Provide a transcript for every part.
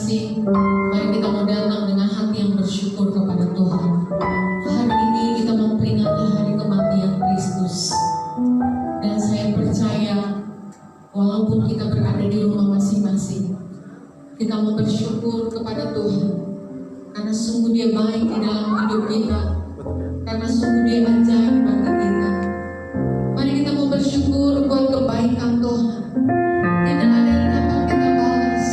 kasih. Mari kita mau datang dengan hati yang bersyukur kepada Tuhan. Hari ini kita memperingati hari kematian Kristus. Dan saya percaya, walaupun kita berada di rumah masing-masing, kita mau bersyukur kepada Tuhan. Karena sungguh Dia baik di dalam hidup kita. Karena sungguh Dia ajaib bagi kita. Mari kita mau bersyukur buat kebaikan Tuhan. Tidak ada yang dapat kita balas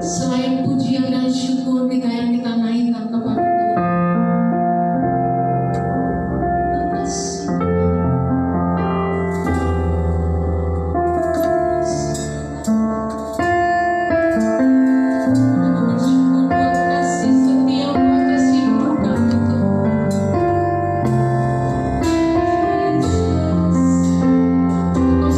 selain pujian dan syukur kita yang kita naikkan kepada Tuhan. Terima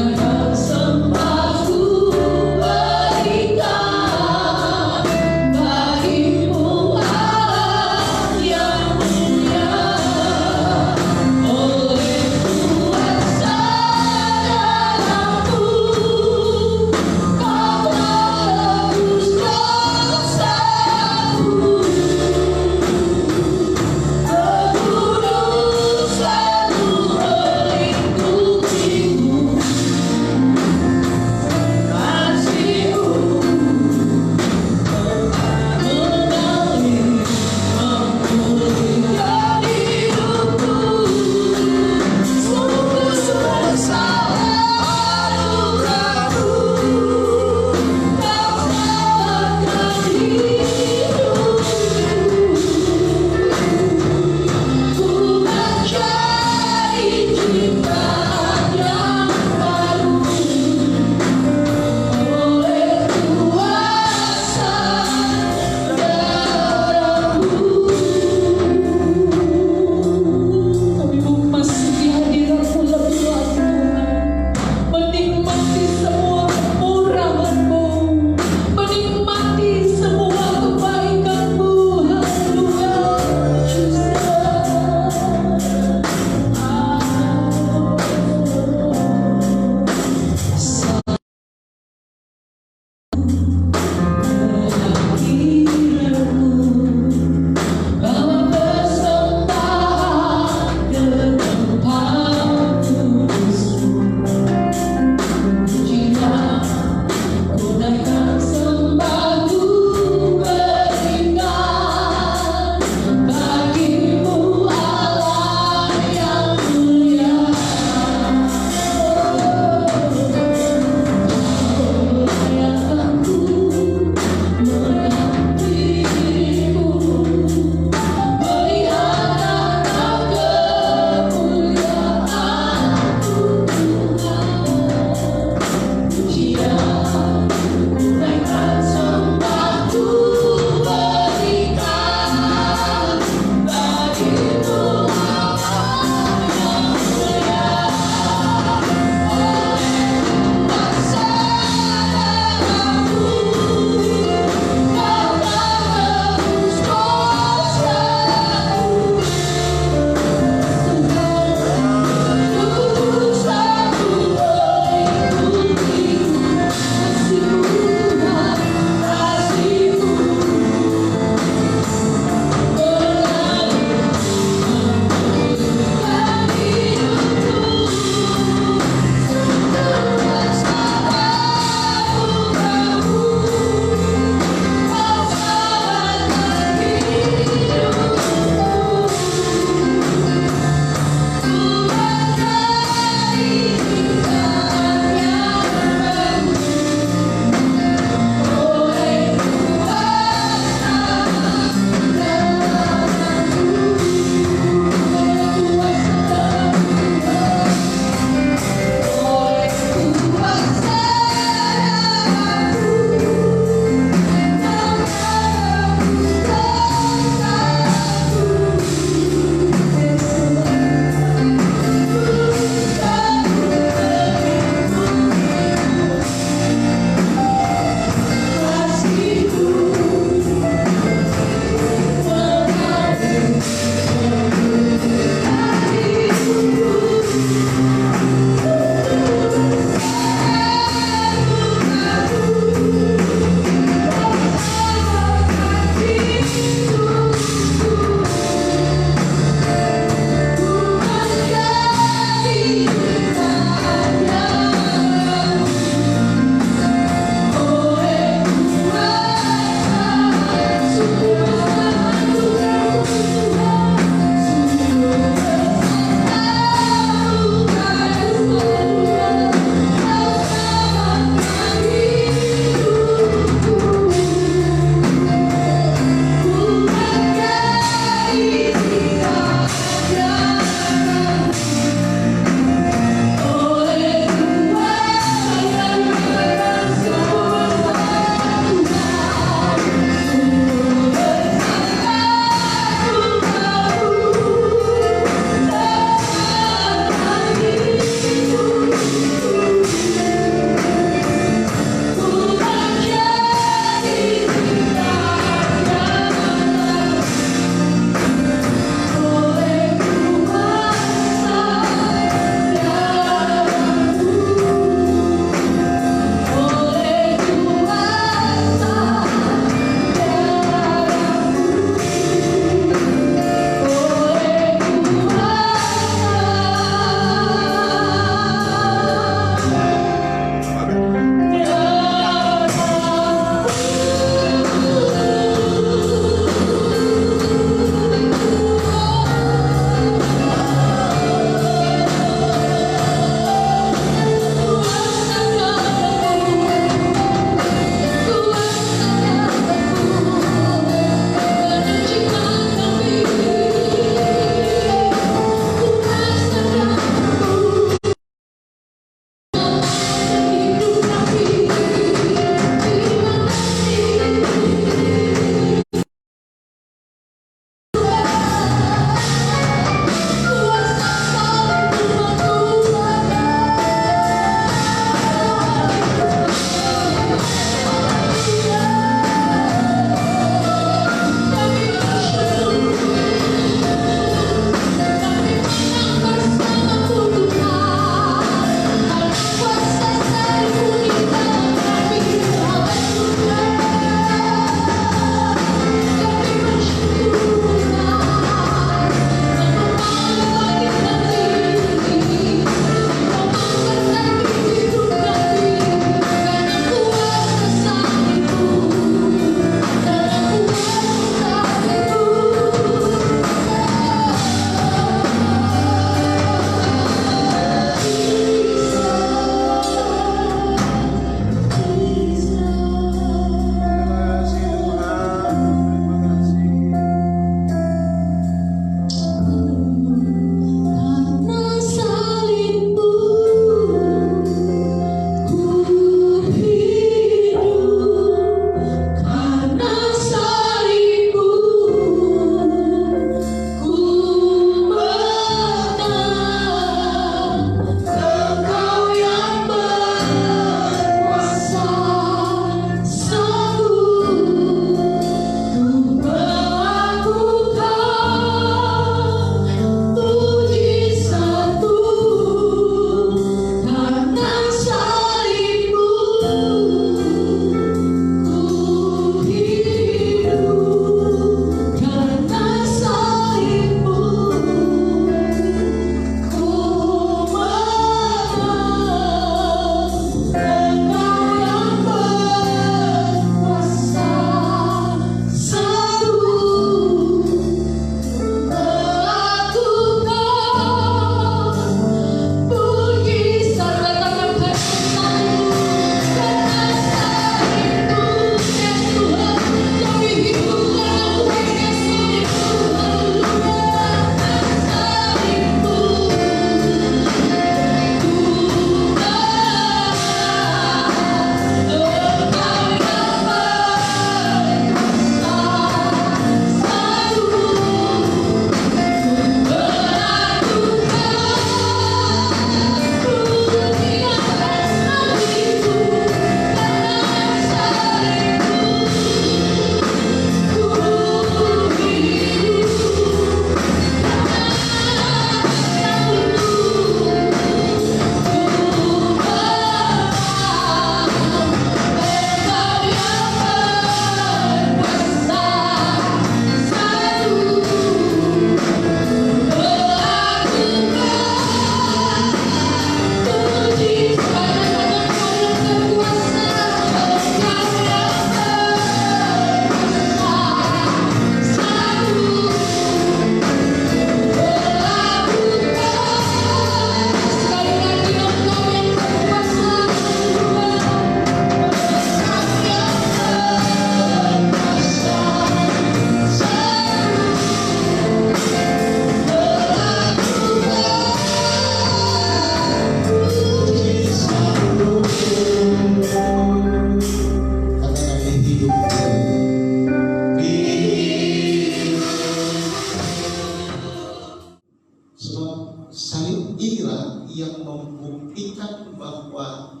bahwa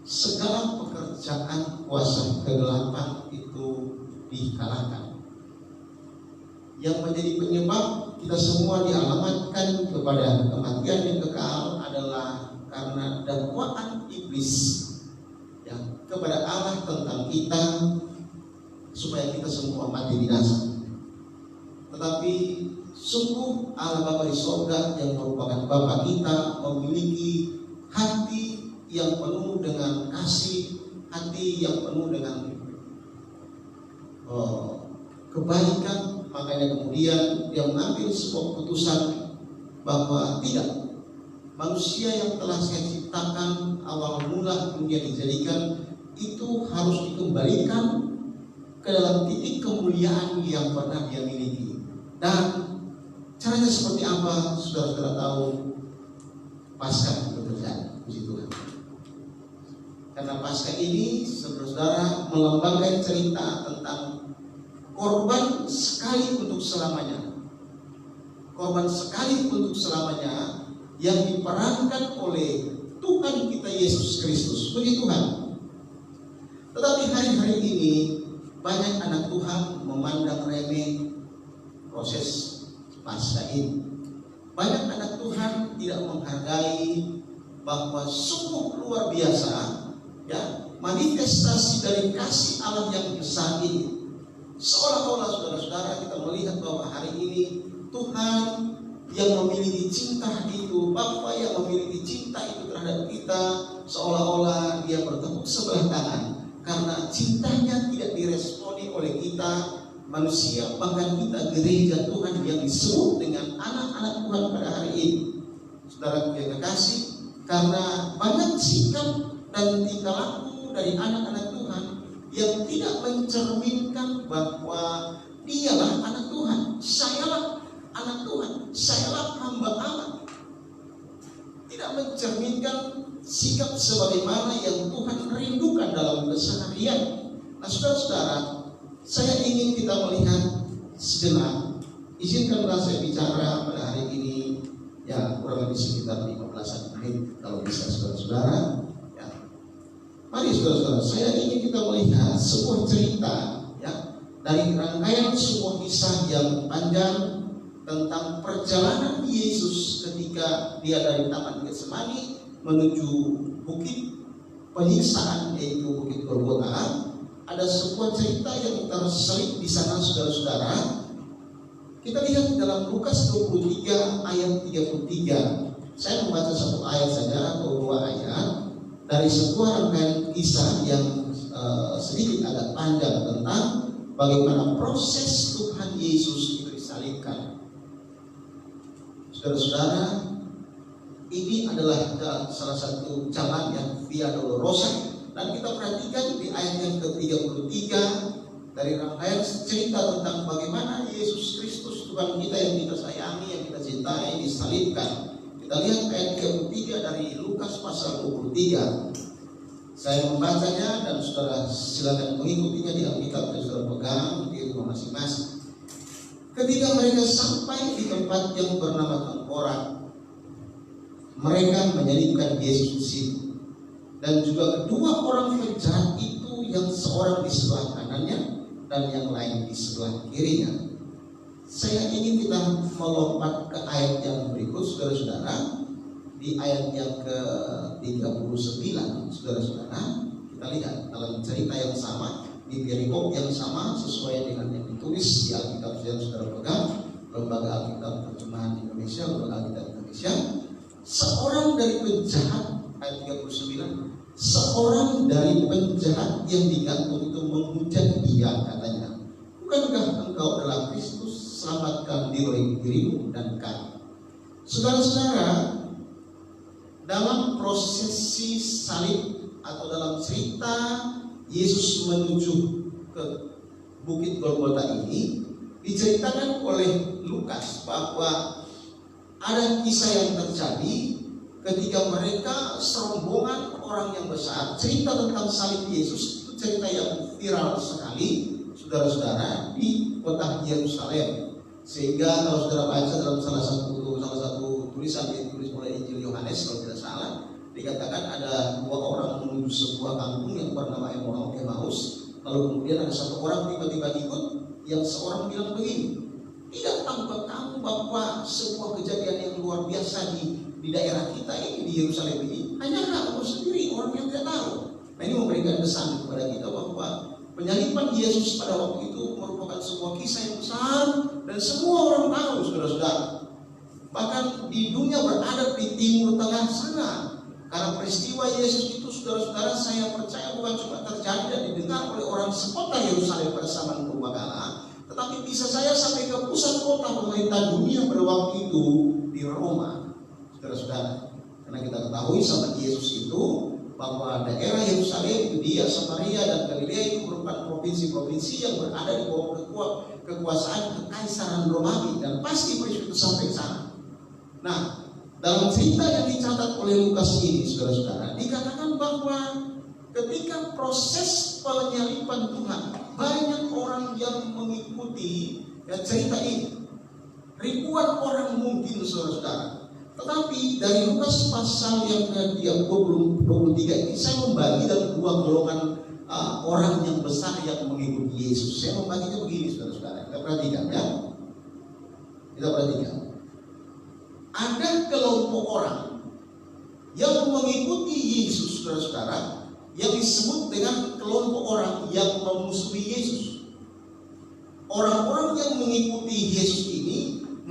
segala pekerjaan kuasa kegelapan itu dikalahkan. Yang menjadi penyebab kita semua dialamatkan kepada kematian yang kekal adalah karena dakwaan iblis yang kepada Allah tentang kita supaya kita semua mati binasa. Tetapi sungguh Allah Bapa di sorga yang merupakan Bapa kita memiliki hati yang penuh dengan kasih, hati yang penuh dengan kebaikan. Makanya kemudian dia mengambil sebuah keputusan bahwa tidak, manusia yang telah saya ciptakan awal mula kemudian dijadikan itu harus dikembalikan ke dalam titik kemuliaan yang pernah dia miliki. Dan caranya seperti apa? Saudara-saudara tahu, Paskah itu terjadi, puji Tuhan. Karena Paskah ini saudara-saudara melambangkan cerita tentang korban sekali untuk selamanya. Korban sekali untuk selamanya yang diperankan oleh Tuhan kita Yesus Kristus. Puji Tuhan. Tetapi hari-hari ini banyak anak Tuhan memandang remeh proses Paskah ini. Banyak anak Tuhan tidak menghargai bahwa sungguh luar biasa ya manifestasi dari kasih Allah yang besar ini. Seolah-olah saudara-saudara kita melihat bahwa hari ini Tuhan yang memiliki cinta itu, Bapa yang memiliki cinta itu terhadap kita, seolah-olah dia bertepuk sebelah tangan karena cintanya tidak diresponi oleh kita manusia, bahkan kita gereja Tuhan yang disebut dengan anak-anak Tuhan pada hari ini. Saudara yang kekasih, karena banyak sikap dan tingkah laku dari anak-anak Tuhan yang tidak mencerminkan bahwa dialah anak Tuhan, sayalah anak Tuhan, sayalah hamba Allah. Tidak mencerminkan sikap sebagaimana yang Tuhan rindukan dalam keseharian. Nah saudara-saudara, saya ingin kita melihat sejenak. Izinkanlah saya bicara pada hari ini ya kurang lebih sekitar 15 menit kalau bisa saudara-saudara. Mari saudara-saudara, saya ingin kita melihat sebuah cerita ya dari rangkaian sebuah kisah yang panjang tentang perjalanan Yesus ketika dia dari Taman Getsemani menuju bukit penyiksaan yaitu Bukit Golgota. Ada sebuah cerita yang terselip di sana saudara-saudara. Kita lihat dalam Lukas 23 ayat 33. Saya membaca satu ayat saja atau dua ayat dari sebuah rangkaian kisah yang sedikit agak panjang tentang bagaimana proses Tuhan Yesus itu disalibkan. Saudara-saudara, ini adalah salah satu jalan yang Via Dolorosa, dan kita perhatikan di ayat yang ke-33 dari rangkaian cerita tentang bagaimana Yesus Kristus Tuhan kita yang kita sayangi, yang kita cintai disalibkan. Kita lihat ayat ke-3 dari Lukas pasal 23. Saya membacanya dan saudara silakan mengikutinya di Alkitab yang saudara pegang di rumah masing-masing. Ketika mereka sampai di tempat yang bernama Tengkorak, mereka menyalibkan Yesus di situ. Dan juga kedua orang penjahat itu, yang seorang di sebelah kanannya dan yang lain di sebelah kirinya. Saya ingin kita melompat ke ayat yang berikut, saudara-saudara. Di ayat yang ke-39, saudara-saudara, kita lihat dalam cerita yang sama, di perikop yang sama, sesuai dengan yang ditulis di Alkitab yang saudara pegang, Lembaga Alkitab Terjemahan Indonesia, Lembaga Alkitab Indonesia. Seorang dari penjahat, ayat 39, seorang dari penjahat yang digantung itu menghujat dia, katanya, bukankah engkau adalah Kristus? Selamatkan dirimu dan kami. Saudara-saudara, dalam prosesi salib atau dalam cerita Yesus menuju ke Bukit Golgota ini, diceritakan oleh Lukas bahwa ada kisah yang terjadi ketika mereka serombongan orang yang besar. Cerita tentang salib Yesus itu cerita yang viral sekali, saudara-saudara, di kota Yerusalem. Sehingga kalau saudara baca dalam salah satu tulisan yang ditulis oleh Injil Yohanes kalau tidak salah, Dikatakan ada dua orang menuju sebuah kampung yang bernama Emmaus. Lalu kemudian ada satu orang tiba-tiba ikut, yang seorang bilang begini, tidak tahukah kamu bahwa sebuah kejadian yang luar biasa di daerah kita ini, di Yerusalem ini, hanya kamu sendiri orang yang tidak tahu. Nah, ini memberikan kesan kepada kita bahwa penyaliban Yesus pada waktu itu merupakan sebuah kisah yang besar dan semua orang tahu, saudara-saudara. Bahkan di dunia berada di timur tengah sana. Karena peristiwa Yesus itu, saudara-saudara, saya percaya bukan cuma terjadi dan didengar oleh orang sekota Yerusalem pada zaman purbakala, tetapi bisa saya sampai ke pusat kota pemerintah dunia pada waktu itu di Roma, saudara-saudara. Karena kita ketahui sahabat Yesus itu bahwa daerah Yerusalem, Yudea, Samaria, dan Galilea itu merupakan provinsi-provinsi yang berada di bawah kekuasaan kekaisaran Romawi, dan pasti peristiwa itu sampai ke sana. Nah, dalam cerita yang dicatat oleh Lukas ini, saudara-saudara, dikatakan bahwa ketika proses penyaliban Tuhan, banyak orang yang mengikuti cerita ini. Ribuan orang mungkin, saudara-saudara. Tetapi dari Lukas pasal yang ke-23 ini, saya membagi dalam dua golongan orang yang besar yang mengikuti Yesus. Saya membaginya begini, saudara-saudara. Kita perhatikan ya. Kita perhatikan. Ada kelompok orang yang mengikuti Yesus, saudara-saudara, yang disebut dengan kelompok orang yang memusuhi Yesus. Orang-orang yang mengikuti Yesus ini,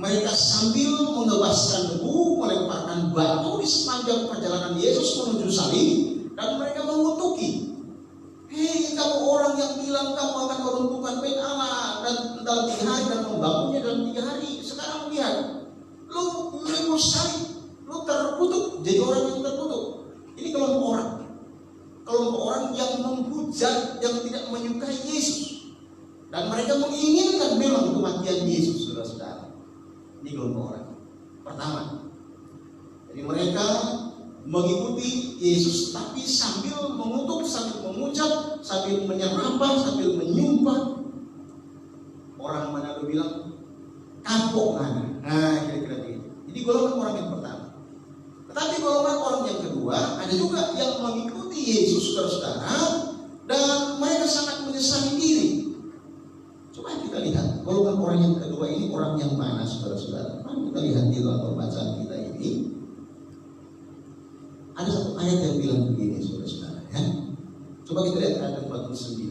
mereka sambil mengebaskan debu, melemparkan batu di sepanjang perjalanan Yesus menuju salib, dan mereka mengutuki. Hei, kamu orang yang bilang kamu akan meruntuhkan bait Allah dan dalam 3 hari dan membangunnya dalam 3 hari. Sekarang lihat, lu salib, lu terkutuk, jadi orang yang terkutuk. Ini kelompok orang yang menghujat, yang tidak menyukai Yesus, dan mereka menginginkan memang kematian Yesus, saudara-saudara. Ini kelompok orang pertama. Jadi mereka mengikuti Yesus, tapi sambil mengutuk, sambil mengucap, sambil menyerapah, sambil menyumpah. Orang mana lu bilang kapok mana? Nah, kira-kira begitu. Jadi golongan orang yang pertama. Tetapi golongan orang yang kedua, ada juga yang mengikuti Yesus, saudara-saudara, dan mereka sangat menyesali diri. Coba kita lihat golongan orang yang kedua ini orang yang mana, saudara-saudara? Mari kita lihat di dalam pembacaan kita ini. Ada satu ayat yang bilang begini, saudara-saudara, ya. Coba kita lihat ayat 49.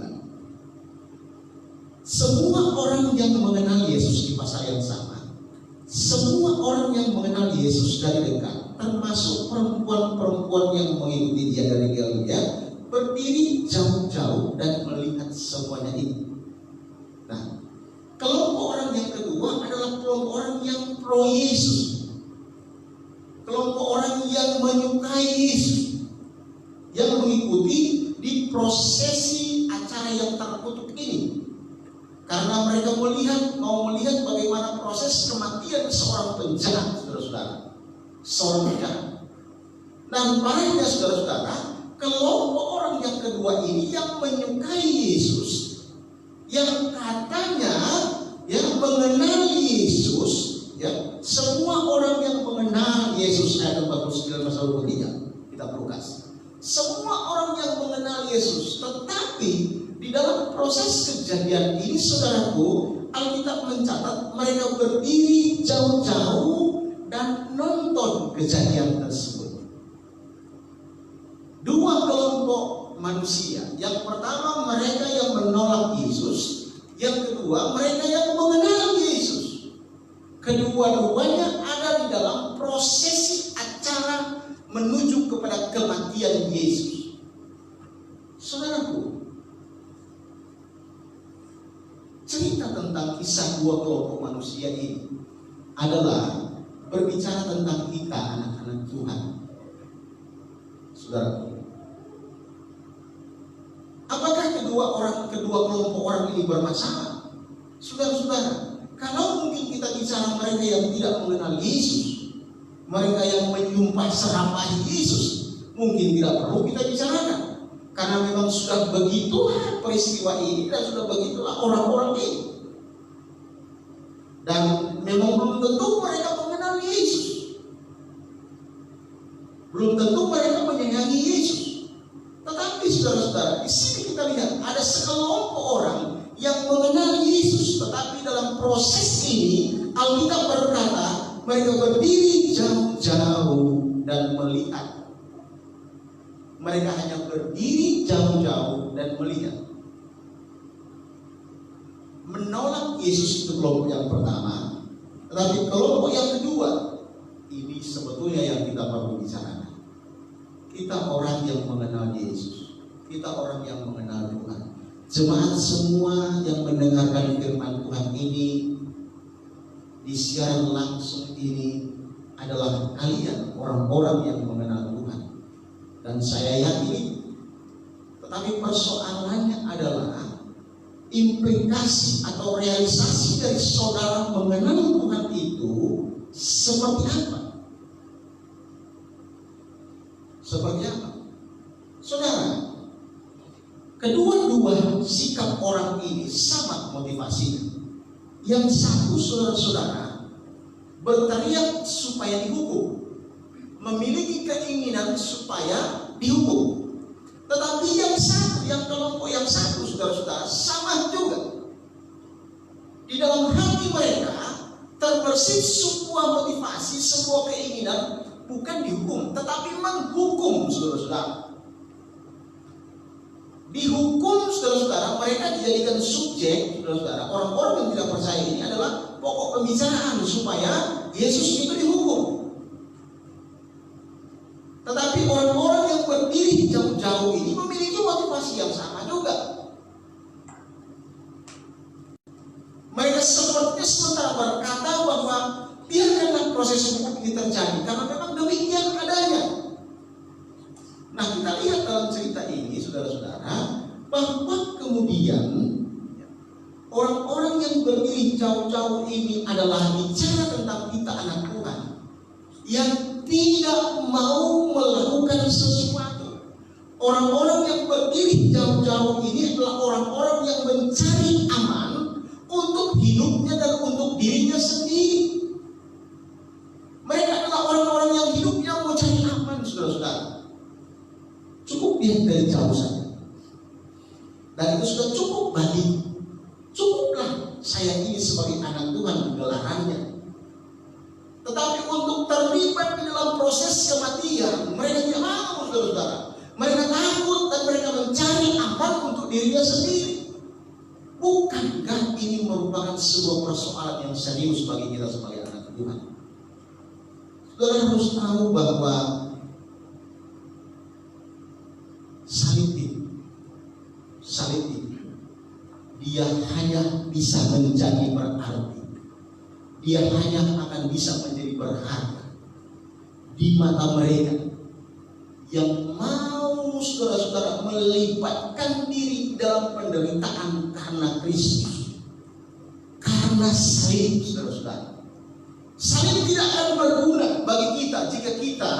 Semua orang yang mengenal Yesus, di pasal yang sama, semua orang yang mengenal Yesus dari dekat, termasuk perempuan-perempuan yang mengikuti dia dari Galilea, berdiri jauh-jauh dan melihat semuanya ini. Nah, kelompok orang yang kedua adalah kelompok orang yang pro Yesus, kelompok orang yang menyukai Yesus, yang mengikuti di prosesi acara yang terkutuk ini. Karena mereka mau melihat bagaimana proses kematian seorang penjahat, saudara-saudara, seorang penjahat. Dan parahnya, saudara-saudara, kelompok orang yang kedua ini yang menyukai Yesus, yang katanya yang mengenal Yesus, ya, semua orang yang mengenal Yesus, ayat 49 pasal 23, kita perlukas. Semua orang yang mengenal Yesus, tetapi di dalam proses kejadian ini, saudaraku, Alkitab mencatat mereka berdiri jauh-jauh dan nonton kejadian tersebut. Dua kelompok manusia. Yang pertama mereka yang menolak Yesus, yang kedua mereka yang mengenal Yesus. Kedua-duanya ada di dalam prosesi acara menuju kepada kematian Yesus. Saudaraku, cerita tentang kisah dua kelompok manusia ini adalah berbicara tentang kita, anak-anak Tuhan. Saudara, apakah kedua kelompok orang ini bermasalah? Saudara-saudara, kalau mungkin kita bicara mereka yang tidak mengenal Yesus, mereka yang menyumpah serapah Yesus, mungkin tidak perlu kita bicarakan. Karena memang sudah begitu peristiwa ini dan sudah begitulah orang-orang ini. Dan memang belum tentu mereka mengenal Yesus. Belum tentu mereka menyayangi Yesus. Tetapi saudara-saudara, di sini kita lihat ada sekelompok orang yang mengenal Yesus, tetapi dalam proses ini Alkitab berkata mereka berdiri jauh-jauh dan melihat. Mereka hanya berdiri jauh-jauh dan melihat. Menolak Yesus itu kelompok yang pertama. Tetapi kelompok yang kedua, ini sebetulnya yang kita perlu bicarakan. Kita orang yang mengenal Yesus. Kita orang yang mengenal Tuhan. Jemaat semua yang mendengarkan firman Tuhan ini di siaran langsung ini adalah kalian orang-orang yang mengenal Tuhan. Dan saya yakin, tetapi persoalannya adalah implikasi atau realisasi dari saudara mengenal Tuhan itu seperti apa? Seperti apa? Saudara, kedua-dua sikap orang ini sama motivasinya. Yang satu, saudara-saudara, berteriak supaya dihukum, memiliki keinginan supaya dihukum. Tetapi yang satu, yang kelompok yang satu, saudara-saudara, sama juga. Di dalam hati mereka terbersit sebuah motivasi, sebuah keinginan, bukan dihukum, tetapi menghukum, saudara-saudara. Dihukum, saudara-saudara, mereka dijadikan subjek, saudara-saudara. Orang-orang yang tidak percaya ini adalah pokok pembicaraan supaya Yesus itu dihukum. Tetapi orang-orang yang berdiri jauh-jauh ini memiliki motivasi yang sama juga. Mereka sepertinya sementara berkata bahwa biarkanlah proses hukum ini terjadi karena memang demikian adanya. Nah, kita lihat dalam cerita ini, saudara-saudara, bahwa kemudian orang-orang yang berdiri jauh-jauh ini adalah bicara tentang kita anak Tuhan yang tidak mau melakukan sesuatu. Orang-orang yang berdiri jauh-jauh ini adalah orang-orang yang mencari aman untuk hidupnya dan untuk dirinya sendiri. Mereka adalah orang-orang yang hidupnya mau cari aman, saudara-saudara. Cukup lihat dari jauh saja, dan itu sudah cukup bagi. Cukuplah saya ini sebagai anak Tuhan gelarannya. Tetapi untuk terlibat di dalam proses kematian, mereka tidak mau, saudara-saudara. Mereka takut dan mereka mencari aman untuk dirinya sendiri. Bukankah ini merupakan sebuah persoalan yang serius bagi kita sebagai anak Tuhan? Saudara harus tahu bahwa salib ini dia hanya bisa menjadi berarti, dia hanya akan bisa menjadi berharga di mata mereka yang mau, saudara-saudara, melibatkan diri dalam penderitaan karena Kristus, karena salib, saudara-saudara. Salib tidak akan berguna bagi kita jika kita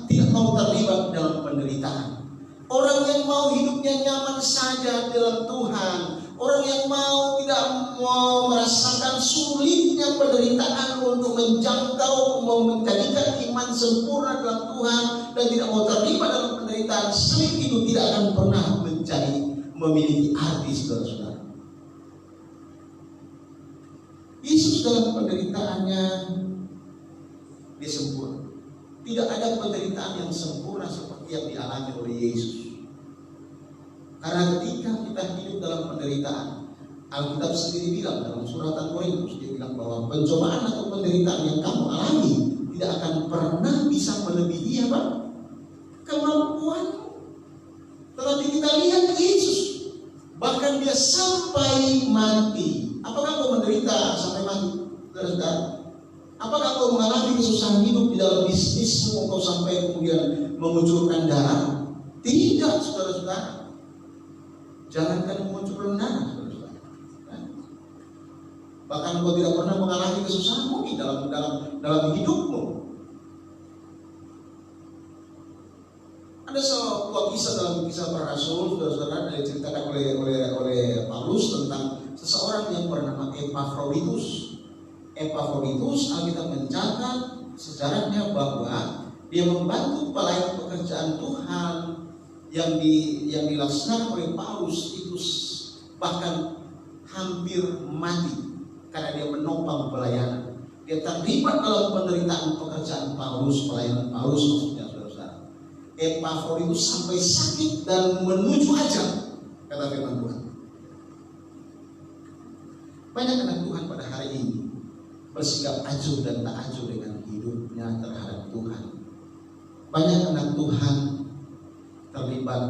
tidak mau terlibat dalam penderitaan. Orang yang mau hidupnya nyaman saja dalam Tuhan, orang yang tidak mau merasakan sulitnya penderitaan untuk menjangkau, mau menjadikan iman sempurna dalam Tuhan dan tidak mau terlibat dalam penderitaan, salib itu tidak akan pernah memiliki arti, saudara-saudara. Yesus dalam penderitaannya dia sempurna. Tidak ada penderitaan yang sempurna seperti yang dialami oleh Yesus. Karena ketika kita hidup dalam penderitaan, Alkitab sendiri bilang dalam suratan Korintus, dia bilang bahwa pencobaan atau penderitaan yang kamu alami tidak akan pernah bisa melebihi apa? Kemampuanmu. Tetapi kita lihat Yesus, bahkan dia sampai mati. Apakah kau menderita sampai mati? Saudara-saudara, apakah kau mengalami kesusahan hidup di dalam bisnismu, kau sampai kemudian mengucurkan darah? Tidak, saudara-saudara. Jangankan mengucurkan darah, saudara-saudara. Bahkan kau tidak pernah mengalami kesusahan mungkin dalam hidupmu. Ada sebuah kisah dalam kisah para rasul, saudara-saudara, yang diceritakan oleh Paulus tentang seseorang yang bernama Epafroditus. Alkitab mencatat sejarahnya bahwa Dia membantu pelayan pekerjaan Tuhan yang dilaksanakan oleh Paulus itu bahkan hampir mati karena dia menopang pelayanan. Dia terlibat dalam penderitaan pekerjaan Paulus, pelayanan Paulus maksudnya, saudara-saudara. Epafroditus sampai sakit dan menuju ajal, kata firman Tuhan. Banyak anak Tuhan pada hari ini bersikap acuh dan tak acuh dengan hidupnya terhadap Tuhan. Banyak anak Tuhan terlibat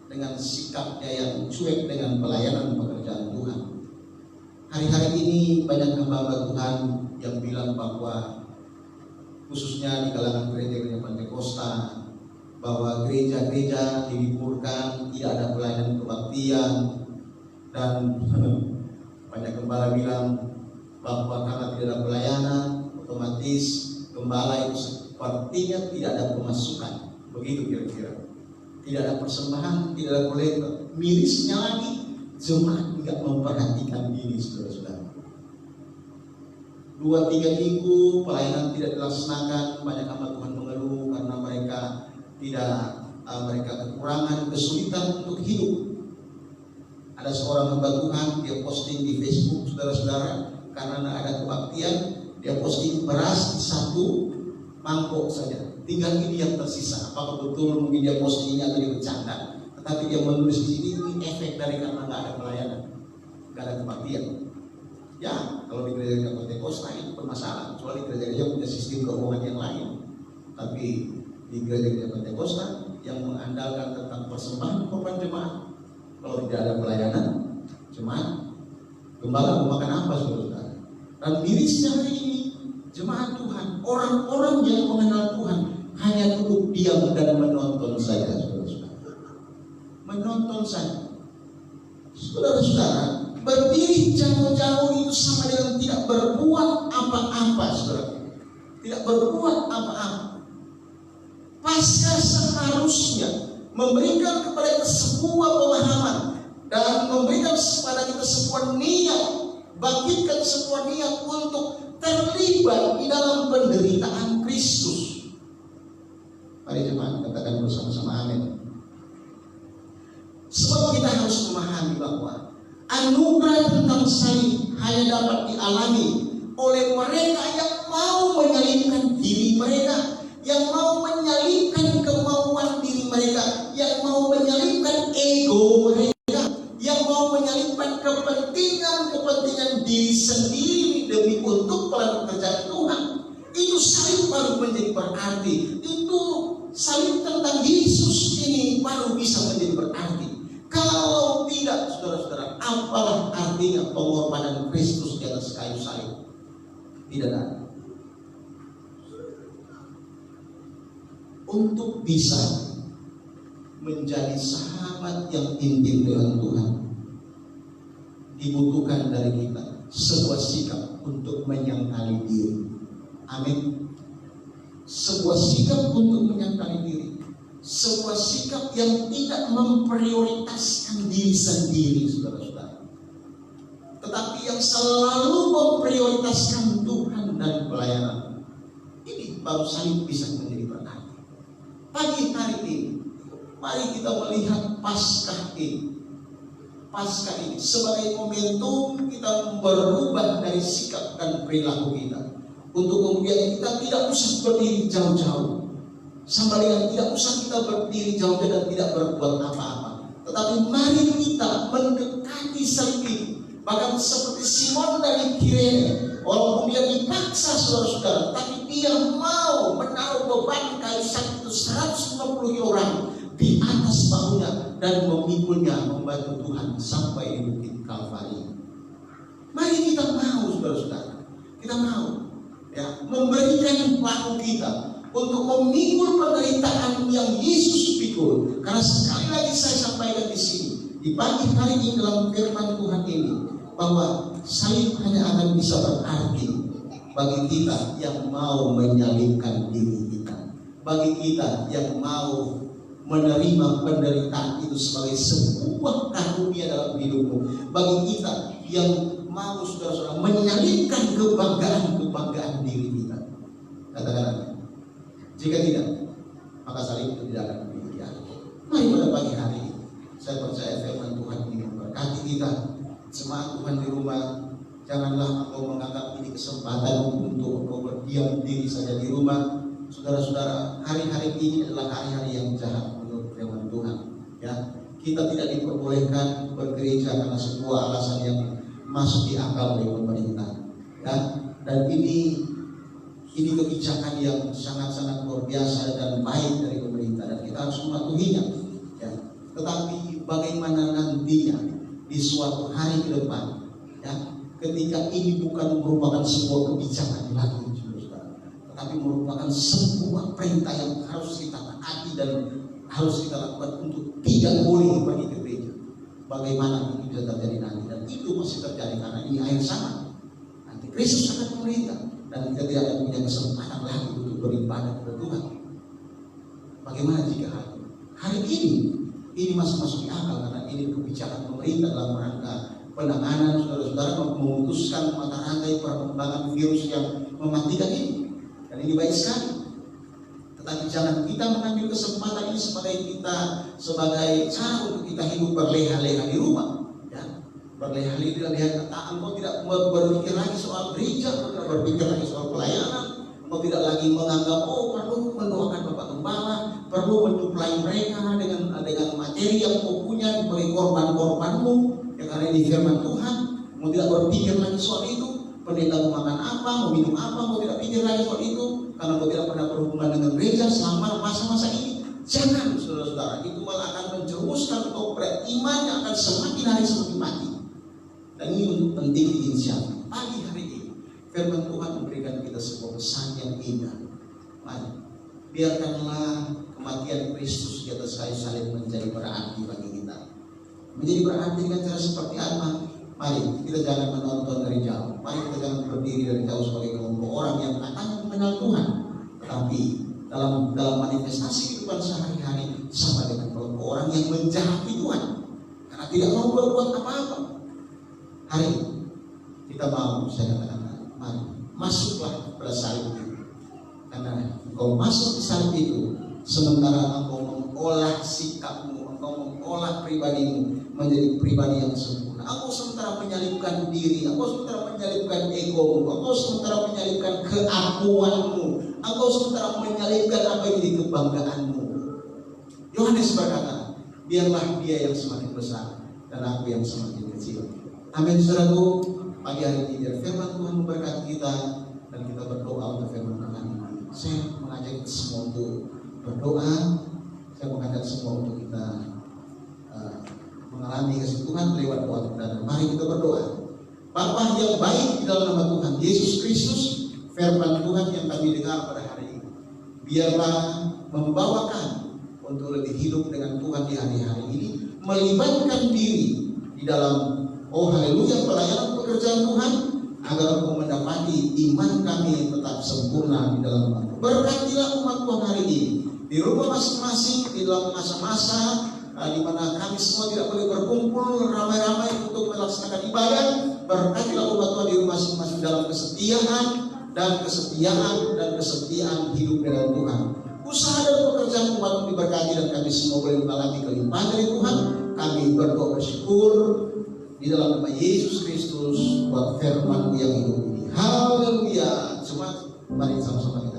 dengan sikapnya yang cuek dengan pelayanan pekerjaan Tuhan. Hari-hari ini banyak hamba Tuhan yang bilang bahwa khususnya di kalangan gereja-gereja Pentakosta bahwa gereja-gereja diliburkan, tidak ada pelayanan kebaktian, dan banyak gembala bilang bahwa karena tidak ada pelayanan otomatis gembala itu sepertinya tidak ada pemasukan. Begitu kira-kira. Tidak ada persembahan, tidak ada kolektor. Mirisnya lagi, jemaat tidak memperhatikan diri, saudara-saudara. 2-3 minggu pelayanan tidak dilaksanakan, banyak hamba Tuhan mengeluh karena mereka kekurangan, kesulitan untuk hidup. Ada seorang hamba Tuhan, dia posting di Facebook, saudara-saudara, karena ada kebaktian, dia posting beras di 1 mangkok saja. Tinggal ini yang tersisa. Apakah betul mungkin dia posting ini atau dia bercanda? Tetapi dia menulis di sini ini efek dari karena nggak ada pelayanan, nggak ada kebaktian. Ya, kalau di gereja Pentakosta itu bermasalah. Kecuali gereja-gereja punya sistem keuangan yang lain. Tapi di gereja Pentakosta yang mengandalkan tentang persembahan korban jemaat, kalau tidak ada pelayanan jemaat, gembala mau makan apa, saudara? Dan mirisnya hari ini jemaat Tuhan, orang-orang yang mengenal Tuhan hanya duduk diam dan menonton saja, saudara-saudara. Menonton saja. Saudara-saudara, berdiri jauh-jauh itu sama dengan tidak berbuat apa-apa, saudara. Tidak berbuat apa-apa. Pasca seharusnya memberikan kepada kita sebuah pemahaman dan memberikan kepada kita sebuah niat, bangkitkan sebuah niat untuk terlibat di dalam penderitaan Kristus. Mari jemaat katakan bersama-sama amin. Sebab kita harus memahami bahwa anugerah tentang salib hanya dapat dialami oleh mereka yang mau menyalibkan diri mereka, yang mau menyalibkan kemauan diri mereka, yang mau menyalibkan ego mereka, yang mau menyalibkan kepentingan diri sendiri demi untuk pekerjaan Tuhan. Itu salib baru menjadi berarti. Itu salib tentang Yesus ini baru bisa menjadi berarti. Kalau tidak, saudara-saudara, apalah artinya pengorbanan Kristus di atas kayu salib? Tidak ada. Untuk bisa menjadi sahabat yang intim dengan Tuhan, dibutuhkan dari kita sebuah sikap untuk menyangkali diri. Amin. Sebuah sikap untuk menyangkali diri. Sebuah sikap yang tidak memprioritaskan diri sendiri, saudara-saudara, tetapi yang selalu memprioritaskan Tuhan dan pelayanan. Ini baru salib bisa menjadi berarti. Pagi hari ini, mari kita melihat Paskah ini. Paskah ini sebagai momentum kita berubah dari sikap dan perilaku kita, untuk kemudian kita tidak usah berdiri jauh-jauh. Sama dengan tidak usah kita berdiri jauh dan tidak berbuat apa-apa, tetapi mari kita mendekati salib ini. Bahkan seperti Simon dari Kirene, walaupun dia dipaksa, saudara-saudara, tapi dia mau menaruh beban kayu salib itu 150 kg di atas bahunya dan memikulnya membantu Tuhan sampai di bukit Kalvari. Mari kita mau, saudara-saudara, kita mau memberikan bahu kita untuk memikul penderitaan yang Yesus pikul. Karena sekali lagi saya sampaikan di sini di pagi hari ini dalam firman Tuhan ini, bahwa salib hanya akan bisa berarti bagi kita yang mau menyalibkan diri kita, bagi kita yang mau menerima penderitaan itu sebagai sebuah karunia dalam hidupmu, bagi kita yang mau, saudara-saudara, menyalibkan kebanggaan diri kita. Katakan Jika tidak, maka salib itu tidak akan memiliki arti. Mari pada pagi hari ini, saya percaya firman Tuhan ini memberkati kita. Jemaat Tuhan di rumah, janganlah engkau menganggap ini kesempatan untuk engkau berdiam diri saja di rumah. Saudara-saudara, hari-hari ini adalah hari-hari yang jahat menurut firman Tuhan. Ya, kita tidak diperbolehkan bergereja karena sebuah alasan yang masuk di akal oleh pemerintah. Ya, dan ini kebijakan yang sangat-sangat luar biasa dan baik dari pemerintah, dan kita harus mematuhinya. Ya, tetapi bagaimana nantinya di suatu hari ke depan, ya, ketika ini bukan merupakan sebuah kebijakan lagi, tapi merupakan sebuah perintah yang harus kita taati dan harus kita lakukan untuk tidak boleh pergi ke gereja. Bagaimana ini bisa terjadi nanti, dan itu pasti terjadi karena ini akhir zaman. Nanti Kristus akan memerintah dan kita tidak akan punya kesempatan lagi untuk beribadah kepada Tuhan. Bagaimana jika hari ini masih masuk di akal karena ini kebijakan pemerintah dalam rangka penanganan saudara-saudara memutuskan mata rantai perkembangan virus yang mematikan ini. Dan ini baik sekali. Tetapi jangan kita mengambil kesempatan ini sebagai cara untuk kita hidup berleha-leha di rumah. Ya, berleha-leha. Engkau tidak berpikir lagi soal gereja, engkau tidak berpikir lagi soal pelayanan, engkau tidak lagi menganggap perlu mendoakan Bapak Gembala, perlu menyuplai mereka dengan materi yang kau punya sebagai korban-korbanmu. Ya, karena ini firman Tuhan, engkau tidak berpikir lagi soal itu. Pendeta mau makan apa, mau minum apa, mau tidak pikir lagi soal itu, karena kau tidak pernah berhubungan dengan gereja selama masa-masa ini. Jangan, saudara-saudara, itu malah akan menjerumuskan kau beriman yang akan semakin hari semakin mati. Dan ini untuk penting diinisiasi. Pagi hari ini, firman Tuhan memberikan kita sebuah pesan yang indah. Mari, biarkanlah kematian Kristus di atas kayu salib menjadi berarti bagi kita. Menjadi berarti dengan cara seperti apa? Mari kita jangan menonton dari jauh. Mari kita jangan berdiri dari jauh sebagai kelompok orang yang katanya mengenal Tuhan, tetapi dalam manifestasi kehidupan sehari-hari sama dengan kelompok orang yang menjahati Tuhan karena tidak mau berbuat apa-apa. Hari kita mau, saya katakan, mari masuklah pada salib itu, karena engkau masuk di salib itu sementara engkau mengolah sikapmu, engkau mengolah pribadimu menjadi pribadi yang sempurna. Engkau sementara menyalibkan diri, engkau sementara menyalibkan ego, engkau sementara menyalibkan keakuanmu, engkau sementara menyalibkan apa yang jadi kebanggaanmu. Yohanes berkata, biarlah dia yang semakin besar dan aku yang semakin kecil. Amin, saudaraku. Pagi hari ini biar firman Tuhan memberkati kita dan kita berdoa untuk firman Tuhan ini. Saya mengajak semua untuk berdoa. Saya mengajak semua untuk kita mengalami kasih Tuhan lewat doa kita. Mari kita berdoa. Bapa yang baik di dalam nama Tuhan Yesus Kristus, firman Tuhan yang kami dengar pada hari ini, biarlah membawakan untuk lebih hidup dengan Tuhan di hari-hari ini, melibatkan diri di dalam haleluya pelayanan pekerjaan Tuhan, agar engkau mendapati iman kami tetap sempurna di dalam Tuhan. Berkatilah umat Tuhan hari ini di rumah masing-masing, di dalam masa-masa di mana kami semua tidak boleh berkumpul ramai-ramai untuk melaksanakan ibadah. Berkatilah umat Tuhan di rumah masing-masing dalam kesetiaan hidup dengan Tuhan. Usaha dan pekerjaan umat diberkati dan kami semua boleh mengalami kelimpahan dari Tuhan. Kami berdoa bersyukur di dalam nama Yesus Kristus buat firman yang hidup ini. Haleluya. Semua mari sama-sama kita